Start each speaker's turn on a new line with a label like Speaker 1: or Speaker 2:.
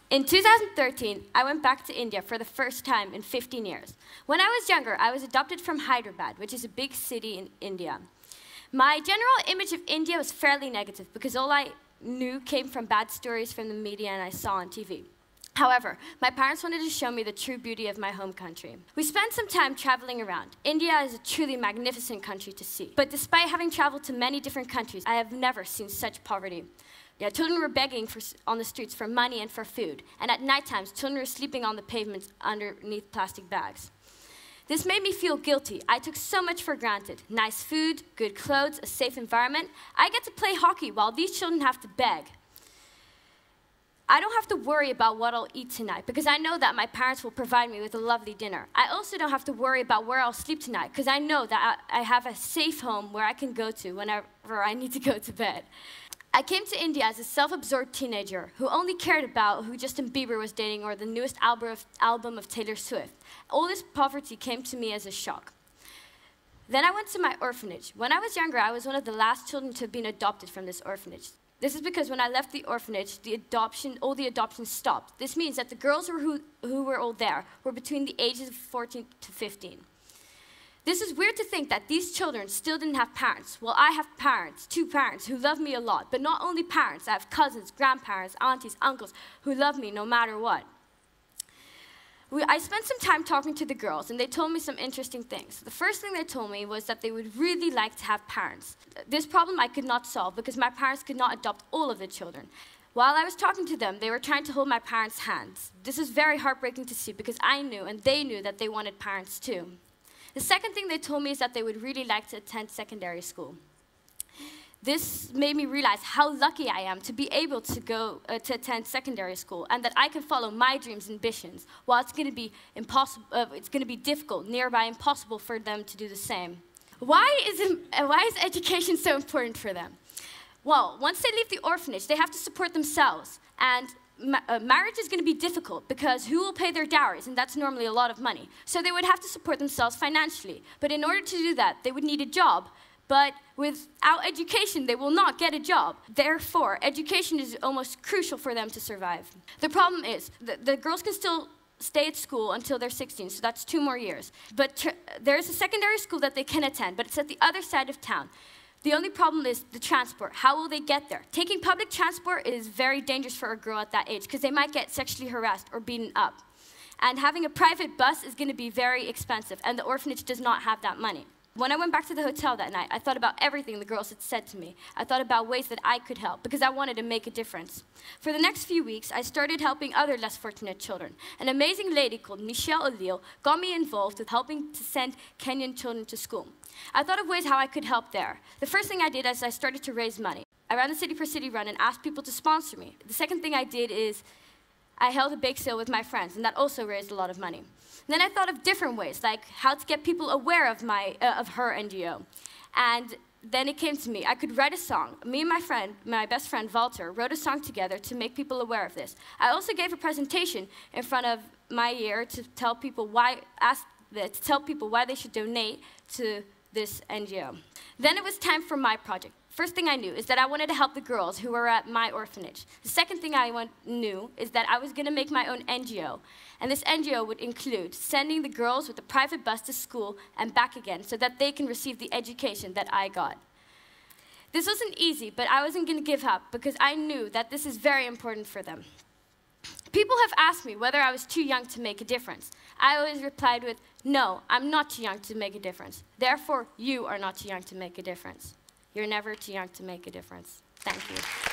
Speaker 1: In 2013, I went back to India for the first time in 15 years. When I was younger, I was adopted from Hyderabad, which is a big city in India. My general image of India was fairly negative because all I knew came from bad stories from the media and I saw on TV. However, my parents wanted to show me the true beauty of my home country. We spent some time traveling around. India is a truly magnificent country to see. But despite having traveled to many different countries, I have never seen such poverty. Yeah, children were begging on the streets for money and for food. And at night times, children were sleeping on the pavements underneath plastic bags. This made me feel guilty. I took so much for granted. Nice food, good clothes, a safe environment. I get to play hockey while these children have to beg. I don't have to worry about what I'll eat tonight because I know that my parents will provide me with a lovely dinner. I also don't have to worry about where I'll sleep tonight because I know that I have a safe home where I can go to whenever I need to go to bed. I came to India as a self-absorbed teenager who only cared about who Justin Bieber was dating or the newest album of Taylor Swift. All this poverty came to me as a shock. Then I went to my orphanage. When I was younger, I was one of the last children to have been adopted from this orphanage. This is because when I left the orphanage, all the adoptions stopped. This means that the girls who were all there were between the ages of 14 to 15. This is weird to think that these children still didn't have parents. Well, I have parents, 2 parents, who love me a lot. But not only parents, I have cousins, grandparents, aunties, uncles, who love me no matter what. I spent some time talking to the girls, and they told me some interesting things. The first thing they told me was that they would really like to have parents. This problem I could not solve because my parents could not adopt all of the children. While I was talking to them, they were trying to hold my parents' hands. This is very heartbreaking to see because I knew, and they knew, that they wanted parents too. The second thing they told me is that they would really like to attend secondary school. This made me realize how lucky I am to be able to go to attend secondary school and that I can follow my dreams and ambitions while it's going to be difficult, nearby impossible for them to do the same. Why is education so important for them? Well, once they leave the orphanage, they have to support themselves. And marriage is going to be difficult because who will pay their dowries? And that's normally a lot of money. So they would have to support themselves financially. But in order to do that, they would need a job. But without education, they will not get a job. Therefore, education is almost crucial for them to survive. The problem is the girls can still stay at school until they're 16, so that's 2 more years. But there's a secondary school that they can attend, but it's at the other side of town. The only problem is the transport. How will they get there? Taking public transport is very dangerous for a girl at that age because they might get sexually harassed or beaten up. And having a private bus is going to be very expensive, and the orphanage does not have that money. When I went back to the hotel that night, I thought about everything the girls had said to me. I thought about ways that I could help, because I wanted to make a difference. For the next few weeks, I started helping other less fortunate children. An amazing lady called Michelle O'Leal got me involved with helping to send Kenyan children to school. I thought of ways how I could help there. The first thing I did is I started to raise money. I ran the City for City run and asked people to sponsor me. The second thing I did is I held a bake sale with my friends, and that also raised a lot of money. Then I thought of different ways, like how to get people aware of her NGO. And then it came to me. I could write a song. Me and my best friend, Walter, wrote a song together to make people aware of this. I also gave a presentation in front of my year to tell people why they should donate to this NGO. Then it was time for my project. First thing I knew is that I wanted to help the girls who were at my orphanage. The second thing I knew is that I was going to make my own NGO. And this NGO would include sending the girls with a private bus to school and back again so that they can receive the education that I got. This wasn't easy, but I wasn't going to give up because I knew that this is very important for them. People have asked me whether I was too young to make a difference. I always replied with, no, I'm not too young to make a difference. Therefore, you are not too young to make a difference. You're never too young to make a difference. Thank you.